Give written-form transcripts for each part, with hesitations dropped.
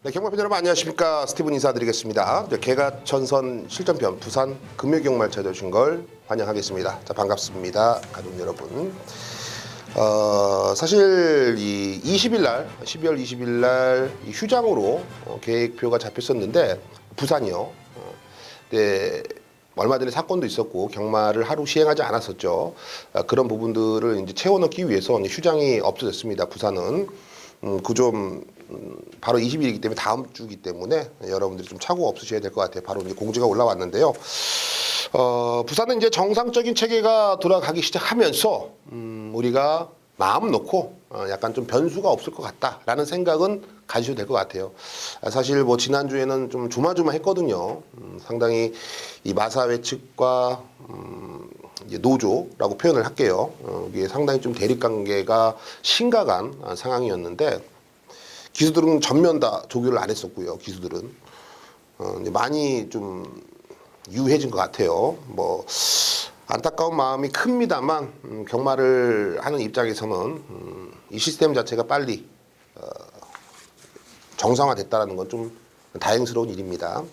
네, 경마팬 여러분 안녕하십니까. 스티븐 인사드리겠습니다. 개가천선 실전편 부산 금요경마를 찾아주신 걸 환영하겠습니다. 자, 반갑습니다. 가족 여러분. 사실 이 20일 날 12월 20일 날 휴장으로 계획표가 잡혔었는데 부산이요. 네, 얼마 전에 사건도 있었고 경마를 하루 시행하지 않았었죠. 그런 부분들을 이제 채워넣기 위해서 휴장이 없어졌습니다. 부산은 바로 20일이기 때문에 다음 주기 때문에 여러분들이 좀 착오가 없으셔야 될 것 같아요. 바로 이제 공지가 올라왔는데요. 부산은 이제 정상적인 체계가 돌아가기 시작하면서 우리가 마음 놓고 약간 좀 변수가 없을 것 같다라는 생각은 가지셔도 될 것 같아요. 사실 뭐 지난주에는 좀 조마조마했거든요. 상당히 이 마사회 측과 이제 노조라고 표현을 할게요. 이게 상당히 좀 대립관계가 심각한 상황이었는데 기수들은 전면 다 조교를 안 했었고요. 기수들은 이제 많이 좀 유해진 것 같아요. 뭐 안타까운 마음이 큽니다만 경마를 하는 입장에서는 이 시스템 자체가 빨리 정상화됐다는 건 좀 다행스러운 일입니다.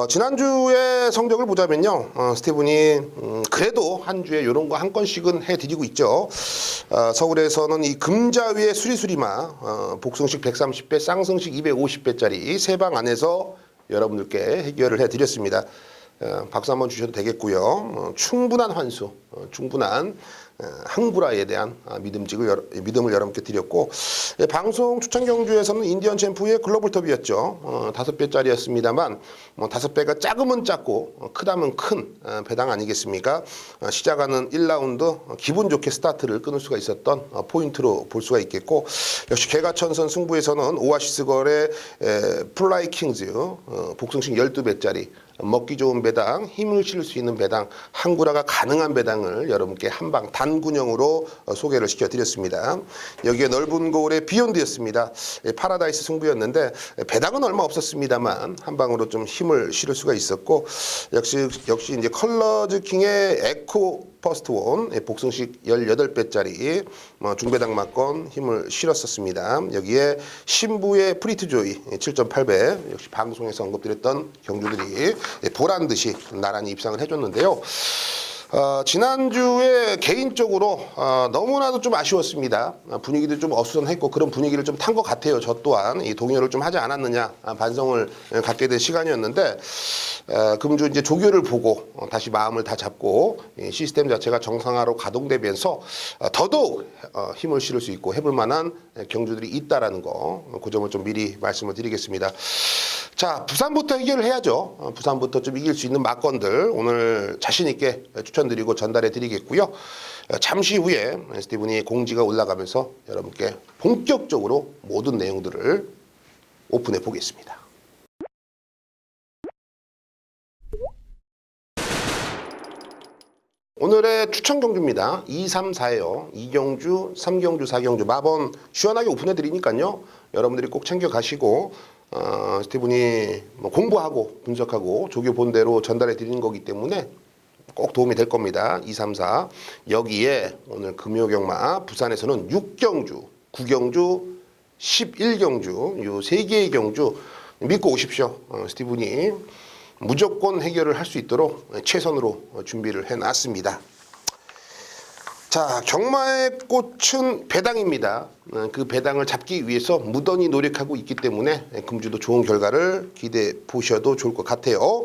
지난주에 성적을 보자면요. 스티븐이 그래도 한 주에 이런 거 한 건씩은 해드리고 있죠. 서울에서는 이 금자위의 수리수리마 복승식 130배, 쌍승식 250배짜리 세 방 안에서 여러분들께 해결을 해드렸습니다. 박수 한번 주셔도 되겠고요. 충분한 환수, 충분한 항구라에 대한 믿음을 여러분께 드렸고, 방송 추천 경주에서는 인디언 챔프의 글로벌 톱이었죠. 5배짜리였습니다만 5배가 작으면 작고 크다면 큰 배당 아니겠습니까? 시작하는 1라운드 기분 좋게 스타트를 끊을 수가 있었던 포인트로 볼 수가 있겠고, 역시 개가천선 승부에서는 오아시스 걸의 플라이 킹즈 복승식 12배짜리 먹기 좋은 배당, 힘을 실을 수 있는 배당, 항구라가 가능한 배당을 여러분께 한방 단군형으로 소개를 시켜드렸습니다. 여기에 넓은 거울의 비욘드였습니다. 파라다이스 승부였는데 배당은 얼마 없었습니다만 한방으로 좀 힘을 실을 수가 있었고, 역시 이제 컬러즈 킹의 에코 퍼스트 원 복승식 18배짜리 중배당 막건 힘을 실었었습니다. 여기에 신부의 프리트 조이 7.8배 역시 방송에서 언급드렸던 경주들이 보란듯이 나란히 입상을 해줬는데요. 지난주에 개인적으로 너무나도 좀 아쉬웠습니다. 분위기도 좀 어수선했고 그런 분위기를 좀 탄 것 같아요. 저 또한 이 동요를 좀 하지 않았느냐 반성을 갖게 된 시간이었는데, 금주 이제 조교를 보고 다시 마음을 다 잡고 시스템 자체가 정상화로 가동되면서 더더욱 힘을 실을 수 있고 해볼 만한 경주들이 있다라는 거, 그 점을 좀 미리 말씀을 드리겠습니다. 자, 부산부터 해결을 해야죠. 부산부터 좀 이길 수 있는 막건들 오늘 자신 있게 추천드리고 전달해 드리겠고요. 잠시 후에 스티븐이 공지가 올라가면서 여러분께 본격적으로 모든 내용들을 오픈해 보겠습니다. 오늘의 추천 경주입니다. 2, 3, 4예요. 2경주, 3경주, 4경주 마번 시원하게 오픈해 드리니까요. 여러분들이 꼭 챙겨 가시고 스티븐이 공부하고 분석하고 조교 본 대로 전달해 드리는 거기 때문에 꼭 도움이 될 겁니다. 2, 3, 4. 여기에 오늘 금요경마 부산에서는 6경주, 9경주, 11경주 요 3개의 경주 믿고 오십시오. 스티븐이 무조건 해결을 할 수 있도록 최선으로 준비를 해놨습니다. 자, 경마의 꽃은 배당입니다. 그 배당을 잡기 위해서 무던히 노력하고 있기 때문에 금주도 좋은 결과를 기대해 보셔도 좋을 것 같아요.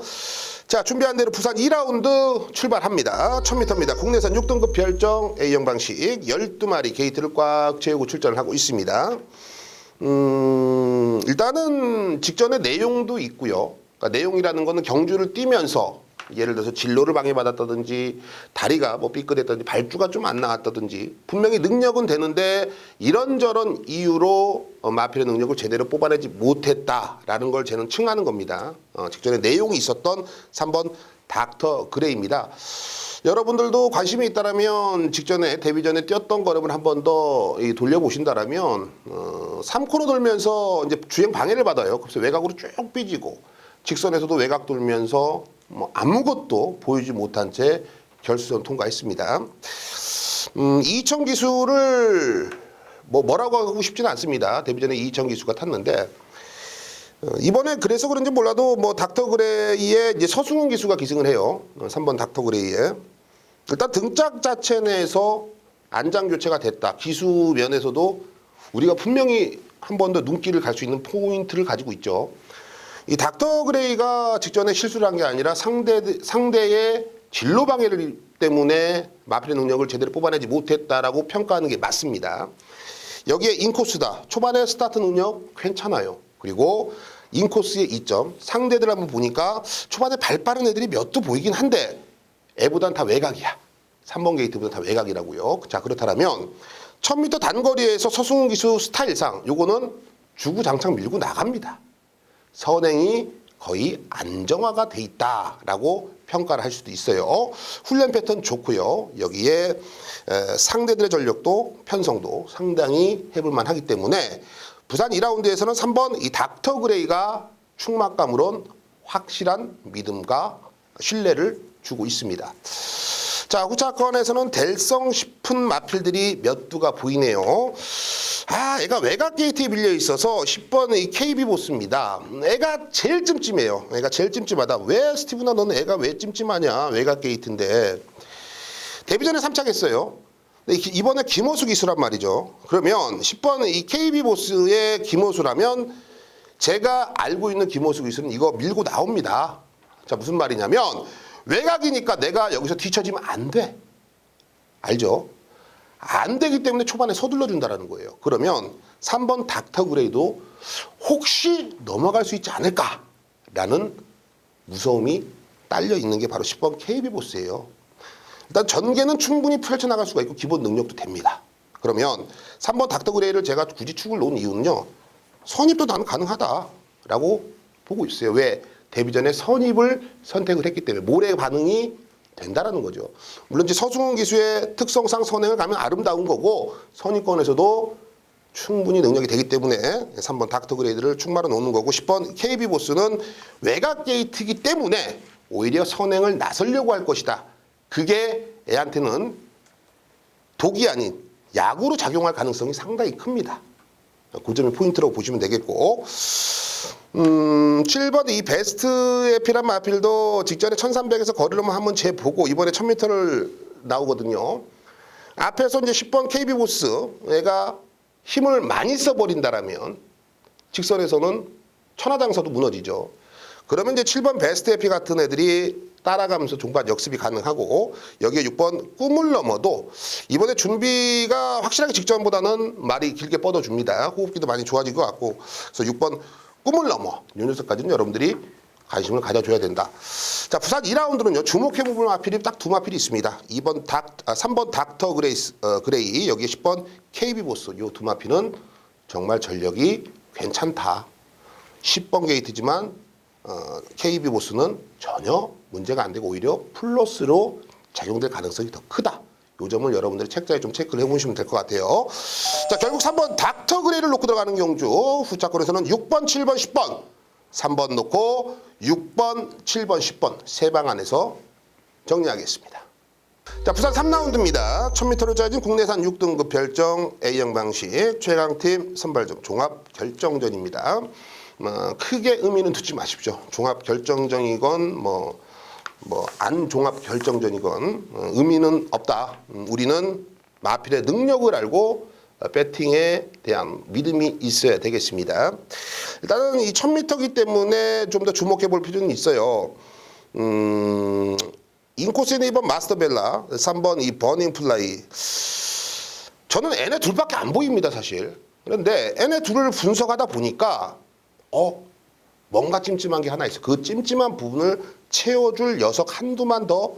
자, 준비한 대로 부산 2라운드 출발합니다. 1000m입니다. 국내산 6등급 별정 A형 방식 12마리 게이트를 꽉 채우고 출전을 하고 있습니다. 일단은 직전에 내용도 있고요. 그러니까 내용이라는 거는 경주를 뛰면서 예를 들어서 진로를 방해받았다든지 다리가 뭐 삐끗했다든지 발주가 좀 안 나왔다든지 분명히 능력은 되는데 이런저런 이유로 마필의 능력을 제대로 뽑아내지 못했다라는 걸 저는 칭하는 겁니다. 직전에 내용이 있었던 3번 닥터 그레이입니다. 여러분들도 관심이 있다라면 직전에 데뷔 전에 뛰었던 걸음을 한 번 더 돌려보신다라면 3코너 돌면서 이제 주행 방해를 받아요. 그래서 외곽으로 쭉 삐지고 직선에서도 외곽 돌면서 아무것도 보이지 못한 채 결승선 통과했습니다. 2천 기수를 뭐라고 하고 싶지는 않습니다. 데뷔 전에 2천 기수가 탔는데 이번에 그래서 그런지 몰라도 뭐 닥터 그레이의 이제 서승훈 기수가 기승을 해요. 3번 닥터 그레이에. 일단 등짝 자체 내에서 안장 교체가 됐다. 기수 면에서도 우리가 분명히 한 번 더 눈길을 갈 수 있는 포인트를 가지고 있죠. 이 닥터 그레이가 직전에 실수를 한 게 아니라 상대의 진로 방해를 때문에 마필의 능력을 제대로 뽑아내지 못했다라고 평가하는 게 맞습니다. 여기에 인코스다. 초반에 스타트 능력 괜찮아요. 그리고 인코스의 이점, 상대들 한번 보니까 초반에 발 빠른 애들이 몇 도 보이긴 한데 애보단 다 외곽이야. 3번 게이트보다 다 외곽이라고요. 자, 그렇다면 1000m 단거리에서 서승훈 기수 스타일상 요거는 주구장창 밀고 나갑니다. 선행이 거의 안정화가 돼 있다라고 평가를 할 수도 있어요. 훈련 패턴 좋고요. 여기에 상대들의 전력도 편성도 상당히 해볼만 하기 때문에 부산 2라운드에서는 3번 이 닥터 그레이가 충막감으론 확실한 믿음과 신뢰를 주고 있습니다. 자, 후차권에서는 델성 싶은 마필들이 몇 두가 보이네요. 애가 외곽 게이트에 밀려 있어서 10번 이 KB 보스입니다. 애가 제일 찜찜해요. 애가 제일 찜찜하다. 왜 스티브나 너는 애가 왜 찜찜하냐? 외곽 게이트인데. 데뷔전에 3착했어요. 이번에 김호수 기수란 말이죠. 그러면 10번 이 KB 보스의 김호수라면 제가 알고 있는 김호수 기수는 이거 밀고 나옵니다. 자, 무슨 말이냐면 외곽이니까 내가 여기서 뒤처지면 안 돼. 알죠? 안 되기 때문에 초반에 서둘러 준다라는 거예요. 그러면 3번 닥터 그레이도 혹시 넘어갈 수 있지 않을까라는 무서움이 딸려 있는 게 바로 10번 KB 보스예요. 일단 전개는 충분히 펼쳐나갈 수가 있고 기본 능력도 됩니다. 그러면 3번 닥터 그레이를 제가 굳이 축을 놓은 이유는요. 선입도 나는 가능하다라고 보고 있어요. 왜? 데뷔전에 선입을 선택을 했기 때문에 모래 반응이 된다라는 거죠. 물론 이제 서승훈 기수의 특성상 선행을 가면 아름다운 거고 선입권에서도 충분히 능력이 되기 때문에 3번 닥터 그레이드를 축마로 놓는 거고 10번 KB 보스는 외곽 게이트이기 때문에 오히려 선행을 나서려고 할 것이다. 그게 애한테는 독이 아닌 약으로 작용할 가능성이 상당히 큽니다. 그 점이 포인트라고 보시면 되겠고 7번 이 베스트 에피란 마필도 직전에 1300에서 거리를 한번 재보고 이번에 1000m를 나오거든요. 앞에서 이제 10번 KB 보스 얘가 힘을 많이 써버린다라면 직선에서는 천하장사도 무너지죠. 그러면 이제 7번 베스트 에피 같은 애들이 따라가면서 종반 역습이 가능하고 여기에 6번 꿈을 넘어도 이번에 준비가 확실하게 직전보다는 말이 길게 뻗어줍니다. 호흡기도 많이 좋아진 것 같고 그래서 6번 꿈을 넘어 요 녀석까지는 여러분들이 관심을 가져줘야 된다. 자, 부산 2라운드는요. 주목해볼 마필이 딱 두 마필이 있습니다. 3번 닥터 그레이 여기에 10번 KB 보스 요 두 마필은 정말 전력이 괜찮다. 10번 게이트지만 KB 보스는 전혀 문제가 안 되고 오히려 플러스로 작용될 가능성이 더 크다. 요 점을 여러분들이 책자에 좀 체크를 해보시면 될 것 같아요. 자, 결국 3번 닥터 그레이를 놓고 들어가는 경주 후차권에서는 6번, 7번, 10번 3번 놓고 6번, 7번, 10번 세 방 안에서 정리하겠습니다. 자, 부산 3라운드입니다. 1000m로 짜진 국내산 6등급 별정 A형 방식 최강팀 선발전 종합 결정전입니다. 크게 의미는 두지 마십시오. 종합 결정전이건 안 종합 결정전이건 의미는 없다. 우리는 마필의 능력을 알고 배팅에 대한 믿음이 있어야 되겠습니다. 일단은 이 1000m이기 때문에 좀 더 주목해 볼 필요는 있어요. 인코스는 2번 마스터벨라, 3번 이 버닝 플라이. 저는 얘네 둘밖에 안 보입니다, 사실. 그런데 얘네 둘을 분석하다 보니까 뭔가 찜찜한 게 하나 있어. 그 찜찜한 부분을 채워줄 녀석 한두만 더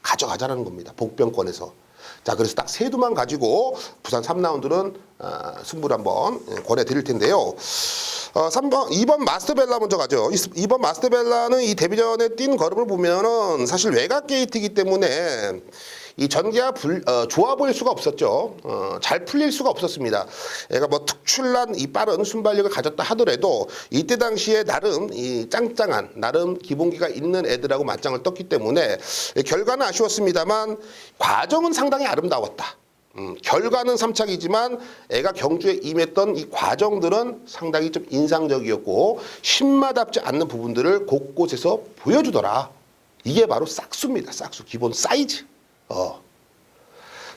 가져가자라는 겁니다. 복병권에서. 자, 그래서 딱 세 두만 가지고 부산 3라운드는 승부를 한번 권해드릴 텐데요. 2번 마스터벨라 먼저 가죠. 2번 마스터벨라는 이 데뷔전에 뛴 걸음을 보면은 사실 외곽 게이트이기 때문에 이 전개가 좋아 보일 수가 없었죠. 잘 풀릴 수가 없었습니다. 얘가 뭐 특출난 이 빠른 순발력을 가졌다 하더라도 이때 당시에 나름 이 짱짱한 나름 기본기가 있는 애들하고 맞짱을 떴기 때문에 결과는 아쉬웠습니다만 과정은 상당히 아름다웠다. 결과는 3착이지만 애가 경주에 임했던 이 과정들은 상당히 좀 인상적이었고 신마답지 않는 부분들을 곳곳에서 보여주더라. 이게 바로 싹수입니다. 싹수 기본 사이즈.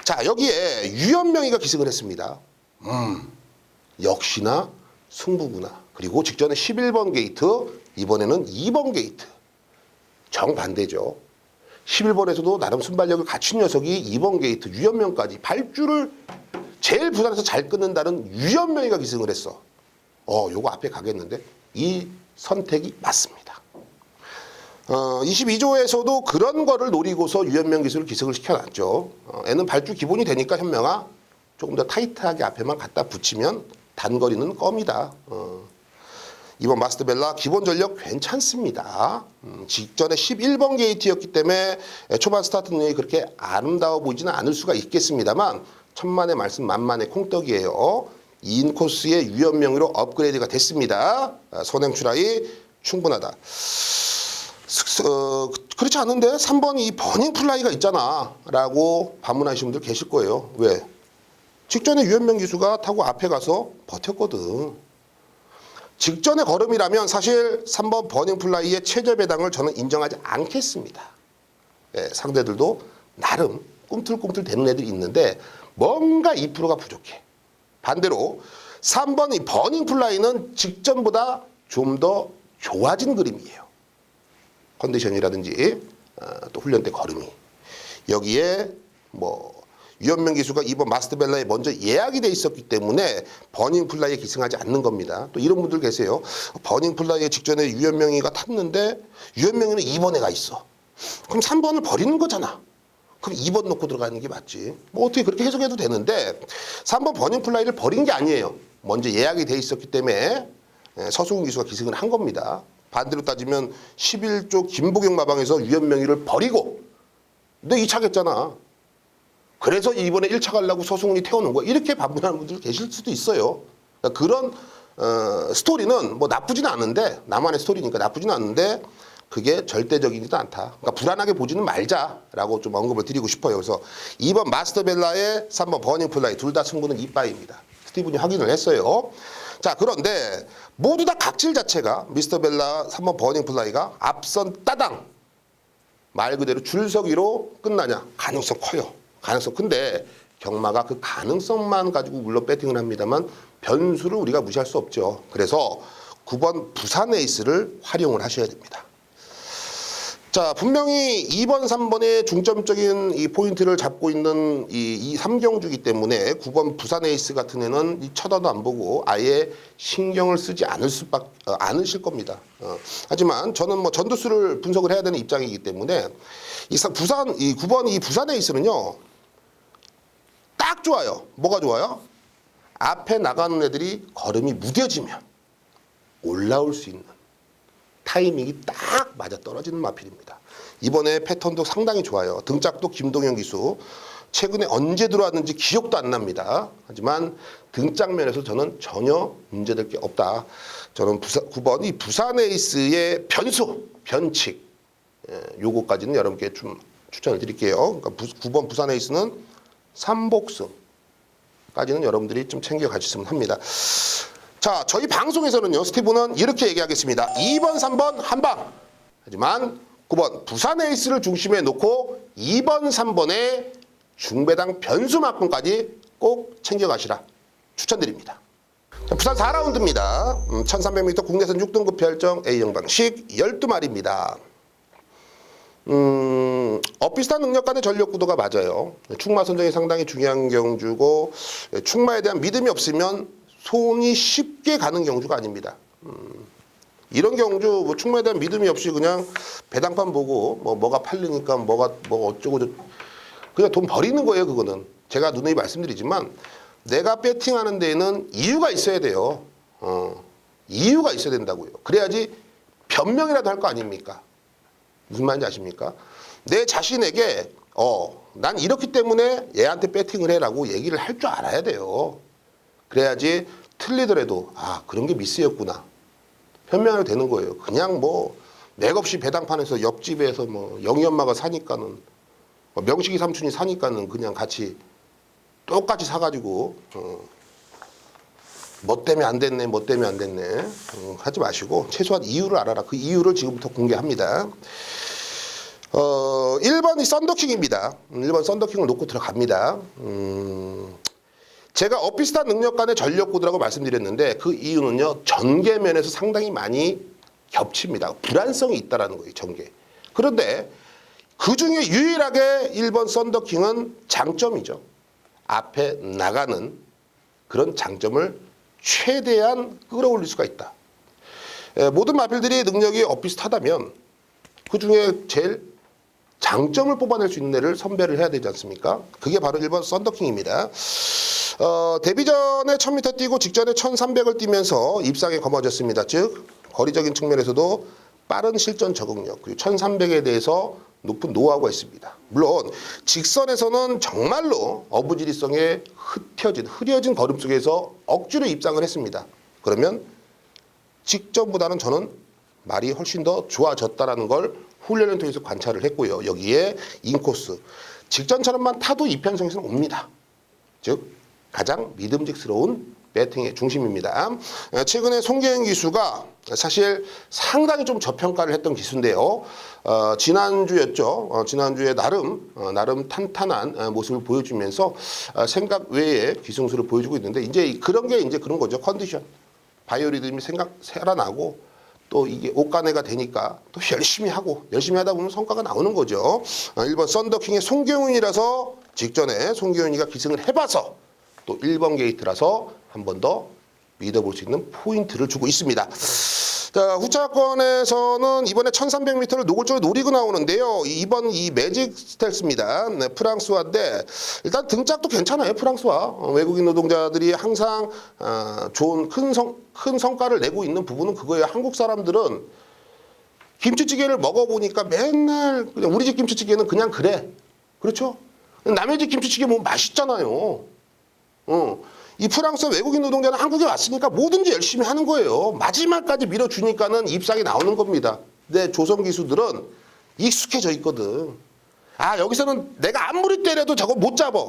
자, 여기에 유연명의가 기승을 했습니다. 역시나 승부구나. 그리고 직전에 11번 게이트, 이번에는 2번 게이트. 정반대죠. 11번에서도 나름 순발력을 갖춘 녀석이 2번 게이트 유연명까지 발주를 제일 부산에서 잘 끊는다는 유연명의가 기승을 했어. 요거 앞에 가겠는데 이 선택이 맞습니다. 22조에서도 그런 거를 노리고서 유연명 기술을 기승을 시켜놨죠. 애는 발주 기본이 되니까 현명아 조금 더 타이트하게 앞에만 갖다 붙이면 단거리는 껌이다. 이번 마스터벨라 기본 전력 괜찮습니다. 직전에 11번 게이트였기 때문에 초반 스타트 능력이 그렇게 아름다워 보이지는 않을 수가 있겠습니다만 천만의 말씀 만만의 콩떡이에요. 2인 코스의 유연명으로 업그레이드가 됐습니다. 선행 출하이 충분하다. 그렇지 않은데 3번 이 버닝 플라이가 있잖아 라고 반문하시는 분들 계실 거예요. 왜? 직전에 유연명 기수가 타고 앞에 가서 버텼거든. 직전의 걸음이라면 사실 3번 버닝 플라이의 최저 배당을 저는 인정하지 않겠습니다. 상대들도 나름 꿈틀꿈틀 되는 애들이 있는데 뭔가 2%가 부족해. 반대로 3번 이 버닝 플라이는 직전보다 좀 더 좋아진 그림이에요. 컨디션이라든지 또 훈련 때 걸음이. 여기에 뭐 유연명 기수가 이번 마스터벨라에 먼저 예약이 돼 있었기 때문에 버닝 플라이에 기승하지 않는 겁니다. 또 이런 분들 계세요. 버닝 플라이에 직전에 유연명이가 탔는데 유연명이는 2번에 가 있어. 그럼 3번을 버리는 거잖아. 그럼 2번 놓고 들어가는 게 맞지. 뭐 어떻게 그렇게 해석해도 되는데 3번 버닝 플라이를 버린 게 아니에요. 먼저 예약이 돼 있었기 때문에 서승훈 기수가 기승을 한 겁니다. 반대로 따지면 11조 김보경 마방에서 유연명의를 버리고 너 2차 했잖아. 그래서 이번에 1차 가려고 서승훈이 태우는 거야. 이렇게 반문하는 분들 계실 수도 있어요. 그러니까 그런 스토리는 뭐 나쁘지는 않은데 나만의 스토리니까 나쁘지는 않은데 그게 절대적이지도 않다. 그러니까 불안하게 보지는 말자라고 좀 언급을 드리고 싶어요. 그래서 2번 마스터벨라의 3번 버닝 플라이 둘 다 승부는 이빠이입니다. 스티븐이 확인을 했어요. 자, 그런데 모두 다 각질 자체가 미스터벨라 3번 버닝 플라이가 앞선 따당 말 그대로 줄서기로 끝나냐? 가능성 커요. 가능성 큰데 경마가 그 가능성만 가지고 물론 배팅을 합니다만 변수를 우리가 무시할 수 없죠. 그래서 9번 부산 에이스를 활용을 하셔야 됩니다. 자, 분명히 2번, 3번의 중점적인 이 포인트를 잡고 있는 이 3경주이기 때문에 9번 부산 에이스 같은 애는 이 쳐다도 안 보고 아예 신경을 쓰지 않으실 겁니다. 하지만 저는 뭐 전두수를 분석을 해야 되는 입장이기 때문에 이 9번 이 부산 에이스는요, 딱 좋아요. 뭐가 좋아요? 앞에 나가는 애들이 걸음이 무뎌지면 올라올 수 있는 타이밍이 딱 맞아 떨어지는 마필입니다. 이번에 패턴도 상당히 좋아요. 등짝도 김동현 기수. 최근에 언제 들어왔는지 기억도 안 납니다. 하지만 등짝면에서 저는 전혀 문제될 게 없다. 저는 9번 이 부산 에이스의 변수, 변칙. 요거까지는 여러분께 좀 추천을 드릴게요. 그러니까 9번 부산 에이스는 3복승까지는 여러분들이 좀 챙겨 가셨으면 합니다. 자, 저희 방송에서는요, 스티브는 이렇게 얘기하겠습니다. 2번, 3번 한방. 하지만 9번 부산 에이스를 중심에 놓고 2번, 3번의 중배당 변수만큼까지 꼭 챙겨가시라 추천드립니다. 자, 부산 4라운드입니다. 1300m 국내선 6등급 별정 A형 방식 12마리입니다. 비슷한 능력 간의 전력 구도가 맞아요. 충마 선정이 상당히 중요한 경주고 충마에 대한 믿음이 없으면 손이 쉽게 가는 경주가 아닙니다. 이런 경주 뭐 충마에 대한 믿음이 없이 그냥 배당판 보고 뭐가 팔리니까 뭐가 어쩌고 그냥 돈 버리는 거예요. 그거는 제가 누누이 말씀드리지만 내가 배팅하는 데에는 이유가 있어야 돼요. 이유가 있어야 된다고요. 그래야지 변명이라도 할 거 아닙니까? 무슨 말인지 아십니까? 내 자신에게 난 이렇기 때문에 얘한테 배팅을 해라고 얘기를 할 줄 알아야 돼요. 그래야지 틀리더라도 그런 게 미스였구나. 변명이 되는 거예요. 그냥 뭐 맥없이 배당판에서 옆집에서 뭐 영희 엄마가 사니까는 명식이 삼촌이 사니까는 그냥 같이 똑같이 사가지고 뭐 때문에 안 됐네, 뭐 때문에 안 됐네 하지 마시고 최소한 이유를 알아라. 그 이유를 지금부터 공개합니다. 1번이 썬더킹입니다. 1번 썬더킹을 놓고 들어갑니다. 제가 비슷한 능력 간의 전력구도라고 말씀드렸는데 그 이유는요. 전개면에서 상당히 많이 겹칩니다. 불안성이 있다라는 거예요. 전개. 그런데 그중에 유일하게 1번 썬더킹은 장점이죠. 앞에 나가는 그런 장점을 최대한 끌어올릴 수가 있다. 모든 마필들이 능력이 비슷하다면 그중에 제일 장점을 뽑아낼 수 있는 애를 선별을 해야 되지 않습니까? 그게 바로 1번 썬더킹입니다. 데뷔 전에 1000m 뛰고 직전에 1300을 뛰면서 입상에 거머졌습니다. 즉 거리적인 측면에서도 빠른 실전 적응력 그리고 1300에 대해서 높은 노하우가 있습니다. 물론 직선에서는 정말로 어부지리성에 흐려진 걸음 속에서 억지로 입상을 했습니다. 그러면 직전보다는 저는 말이 훨씬 더 좋아졌다라는 걸 훈련을 통해서 관찰을 했고요. 여기에 인코스 직전처럼만 타도 이 편성에서는 옵니다. 즉 가장 믿음직스러운 배팅의 중심입니다. 최근에 송계현 기수가 사실 상당히 좀 저평가를 했던 기수인데요. 지난주였죠. 지난주에 나름 탄탄한 모습을 보여주면서 생각 외의 기승수를 보여주고 있는데 이제 그런 게 이제 그런 거죠. 컨디션, 바이오리듬이 살아나고 또 이게 옷가네가 되니까 또 열심히 하다 보면 성과가 나오는 거죠. 1번 썬더킹의 송계훈이라서 직전에 송계훈이가 기승을 해봐서 또 1번 게이트라서 한 번 더 믿어볼 수 있는 포인트를 주고 있습니다. 자, 후차권에서는 이번에 1300m를 노골적으로 노리고 나오는데요. 이번 이 매직 스텔스입니다. 네, 프랑스와인데 일단 등짝도 괜찮아요. 프랑스와 외국인 노동자들이 항상 좋은 큰 성과를 내고 있는 부분은 그거예요. 한국 사람들은 김치찌개를 먹어보니까 맨날 그냥 우리 집 김치찌개는 그냥 그래. 그렇죠? 남의 집 김치찌개 먹으면 맛있잖아요. 이 프랑스 외국인 노동자는 한국에 왔으니까 뭐든지 열심히 하는 거예요. 마지막까지 밀어주니까는 입상이 나오는 겁니다. 근데 조선 기수들은 익숙해져 있거든. 아, 여기서는 내가 아무리 때려도 저거 못 잡아.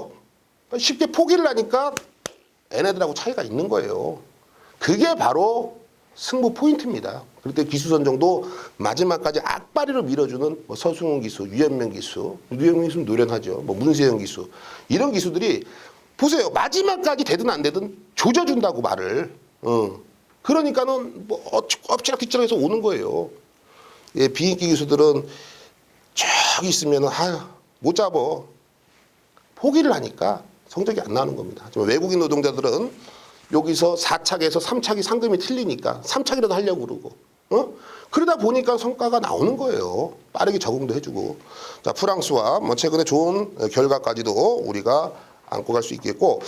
쉽게 포기를 하니까 얘네들하고 차이가 있는 거예요. 그게 바로 승부 포인트입니다. 그럴 때 기수 선정도 마지막까지 악바리로 밀어주는 뭐 서승훈 기수, 유현명 기수는 노련하죠. 뭐 문세영 기수 이런 기수들이 보세요. 마지막까지 되든 안 되든 조져준다고 말을. 그러니까는 뭐 엎치락뒤치락해서 오는 거예요. 예, 비인기 기수들은 저기 있으면 못 잡어. 포기를 하니까 성적이 안 나오는 겁니다. 하지만 외국인 노동자들은 여기서 4착에서 3착이 상금이 틀리니까 3착이라도 하려고 그러고. 그러다 보니까 성과가 나오는 거예요. 빠르게 적응도 해주고. 자, 프랑스와 뭐 최근에 좋은 결과까지도 우리가 안고 갈 수 있겠고,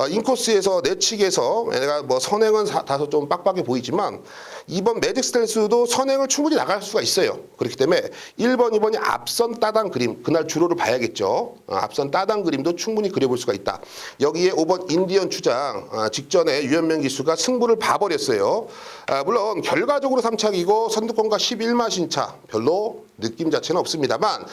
인코스에서 내측에서 내가 뭐 선행은 다소 좀 빡빡해 보이지만 이번 매직 스텔스도 선행을 충분히 나갈 수가 있어요. 그렇기 때문에 1번, 2번이 앞선 따당 그림, 그날 주로를 봐야겠죠. 앞선 따당 그림도 충분히 그려볼 수가 있다. 여기에 5번 인디언 추장, 직전에 유현명 기수가 승부를 봐버렸어요. 물론 결과적으로 3착이고 선두권과 11마 신차 별로 느낌 자체는 없습니다만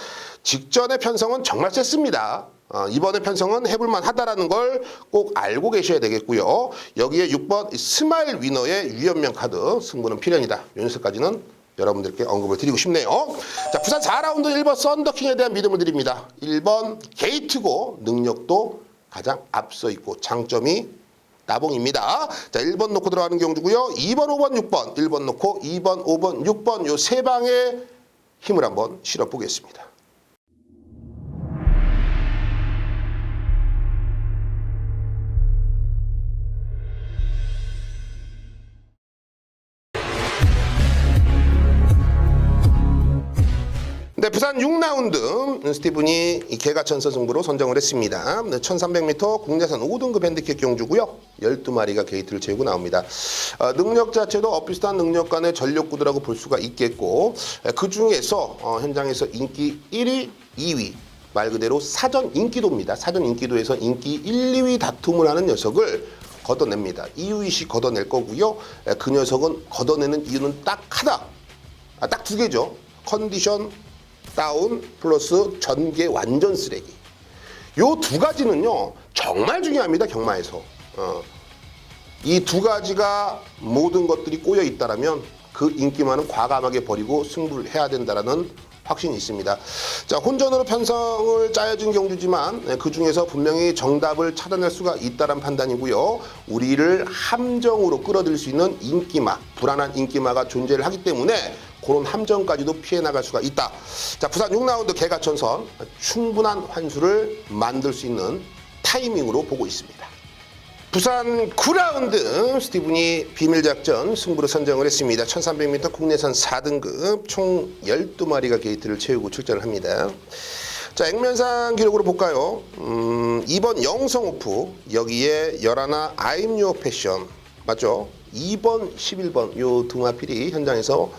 직전의 편성은 정말 셌습니다. 이번에 편성은 해볼만 하다라는 걸 꼭 알고 계셔야 되겠고요. 여기에 6번 스마일 위너의 유현명 카드 승부는 필연이다. 이 녀석까지는 여러분들께 언급을 드리고 싶네요. 자, 부산 4라운드 1번 썬더킹에 대한 믿음을 드립니다. 1번 게이트고 능력도 가장 앞서 있고 장점이 나봉입니다. 자, 1번 놓고 들어가는 경주고요. 2번, 5번, 6번, 1번 놓고 2번, 5번, 6번 요 세 방에 힘을 한번 실어 보겠습니다. 네, 부산 6라운드 스티븐이 개가천선 승부로 선정을 했습니다. 1300m 국내산 5등급 핸디캡 경주고요. 12마리가 게이트를 채우고 나옵니다. 능력 자체도 비슷한 능력 간의 전력구도라고 볼 수가 있겠고 그 중에서 현장에서 인기 1위, 2위 말 그대로 사전 인기도입니다. 사전 인기도에서 인기 1, 2위 다툼을 하는 녀석을 걷어냅니다. 이유이시 걷어낼 거고요. 그 녀석은 걷어내는 이유는 딱 하나, 딱 두 개죠. 컨디션 다운 플러스 전개 완전 쓰레기. 요 두 가지는요 정말 중요합니다. 경마에서 이 두 가지가 모든 것들이 꼬여 있다라면 그 인기만은 과감하게 버리고 승부를 해야 된다라는 확신이 있습니다. 자, 혼전으로 편성을 짜여진 경주지만 그 중에서 분명히 정답을 찾아낼 수가 있다는 판단이고요. 우리를 함정으로 끌어들일 수 있는 인기마, 불안한 인기마가 존재를 하기 때문에 그런 함정까지도 피해 나갈 수가 있다. 자, 부산 6라운드 개가천선 충분한 환수를 만들 수 있는 타이밍으로 보고 있습니다. 부산 9라운드 스티븐이 비밀작전 승부를 선정을 했습니다. 1300m 국내선 4등급 총 12마리가 게이트를 채우고 출전을 합니다. 자, 액면상 기록으로 볼까요? 2번 영성오프, 여기에 11 I'm Your Passion, 맞죠? 2번, 11번 요 두 마필이 현장에서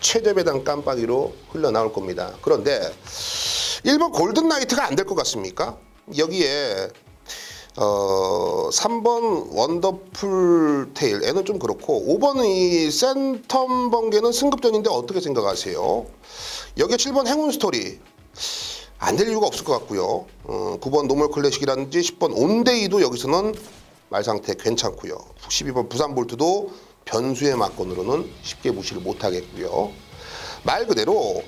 최저배당 깜빡이로 흘러나올 겁니다. 그런데 1번 골든나이트가 안 될 것 같습니까? 여기에 3번 원더풀 테일 애는 좀 그렇고 5번 이 센텀 번개는 승급전인데 어떻게 생각하세요? 여기에 7번 행운 스토리 안 될 이유가 없을 것 같고요. 9번 노멀 클래식이라든지 10번 온데이도 여기서는 말 상태 괜찮고요. 12번 부산 볼트도 변수의 막건으로는 쉽게 무시를 못하겠고요. 말 그대로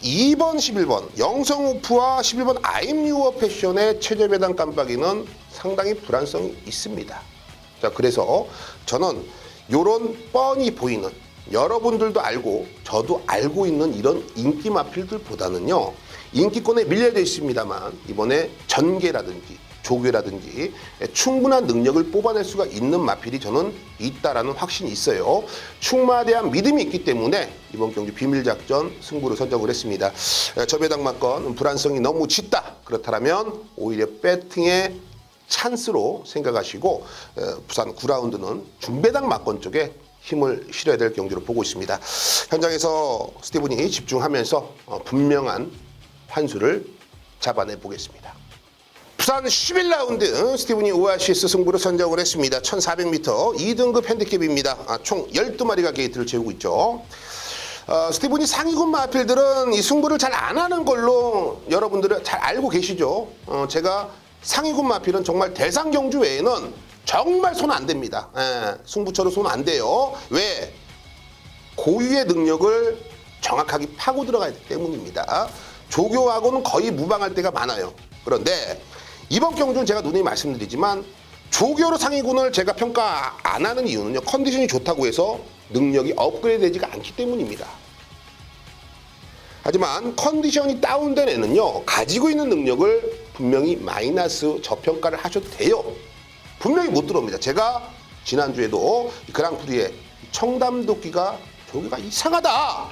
2번, 11번 영성오프와 11번 I'm Your Passion의 최저 배당 깜빡이는 상당히 불안성이 있습니다. 자, 그래서 저는 요런 뻔히 보이는 여러분들도 알고 저도 알고 있는 이런 인기 마필들보다는요 인기권에 밀려져 있습니다만 이번에 전개라든지 조교라든지 충분한 능력을 뽑아낼 수가 있는 마필이 저는 있다라는 확신이 있어요. 충마에 대한 믿음이 있기 때문에 이번 경주 비밀작전 승부를 선정을 했습니다. 저배당 막건 불안성이 너무 짙다. 그렇다면 오히려 배팅의 찬스로 생각하시고 부산 9라운드는 중배당 막건 쪽에 힘을 실어야 될 경주로 보고 있습니다. 현장에서 스티븐이 집중하면서 분명한 환수를 잡아내 보겠습니다. 부산 11라운드 스티븐이 오아시스 승부를 선정을 했습니다. 1400m 2등급 핸디캡입니다. 총 12마리가 게이트를 채우고 있죠. 스티븐이 상위군 마필들은 이 승부를 잘 안 하는 걸로 여러분들은 잘 알고 계시죠. 제가 상위군 마필은 정말 대상 경주 외에는 정말 손 안 댑니다. 승부처로 손 안 대요. 왜? 고유의 능력을 정확하게 파고 들어가야 되기 때문입니다. 조교하고는 거의 무방할 때가 많아요. 그런데 이번 경주는 제가 누누이 말씀드리지만 조교로 상위군을 제가 평가 안 하는 이유는요. 컨디션이 좋다고 해서 능력이 업그레이드 되지가 않기 때문입니다. 하지만 컨디션이 다운된 애는요. 가지고 있는 능력을 분명히 마이너스 저평가를 하셔도 돼요. 분명히 못 들어옵니다. 제가 지난주에도 그랑프리에 청담도끼가 조교가 이상하다.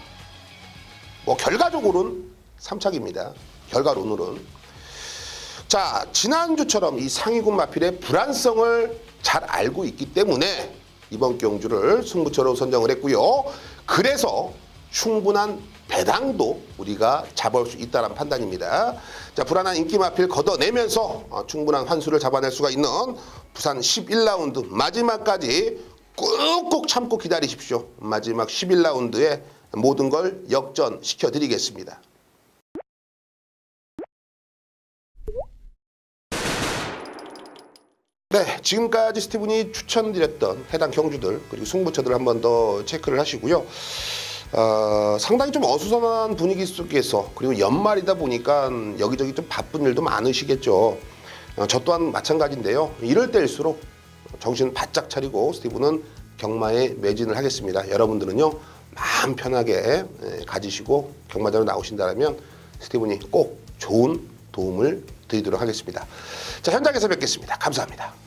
뭐 결과적으로는 3착입니다. 결과론으로는. 자, 지난주처럼 이 상위군 마필의 불안성을 잘 알고 있기 때문에 이번 경주를 승부처로 선정을 했고요. 그래서 충분한 배당도 우리가 잡아올 수 있다는 판단입니다. 자, 불안한 인기 마필 걷어내면서 충분한 환수를 잡아낼 수가 있는 부산 11라운드 마지막까지 꾹꾹 참고 기다리십시오. 마지막 11라운드에 모든 걸 역전시켜 드리겠습니다. 네, 지금까지 스티븐이 추천드렸던 해당 경주들 그리고 승부처들 한 번 더 체크를 하시고요. 상당히 좀 어수선한 분위기 속에서 그리고 연말이다 보니까 여기저기 좀 바쁜 일도 많으시겠죠. 저 또한 마찬가지인데요. 이럴 때일수록 정신 바짝 차리고 스티븐은 경마에 매진을 하겠습니다. 여러분들은요 마음 편하게 가지시고 경마장으로 나오신다면 스티븐이 꼭 좋은 도움을 드리도록 하겠습니다. 자, 현장에서 뵙겠습니다. 감사합니다.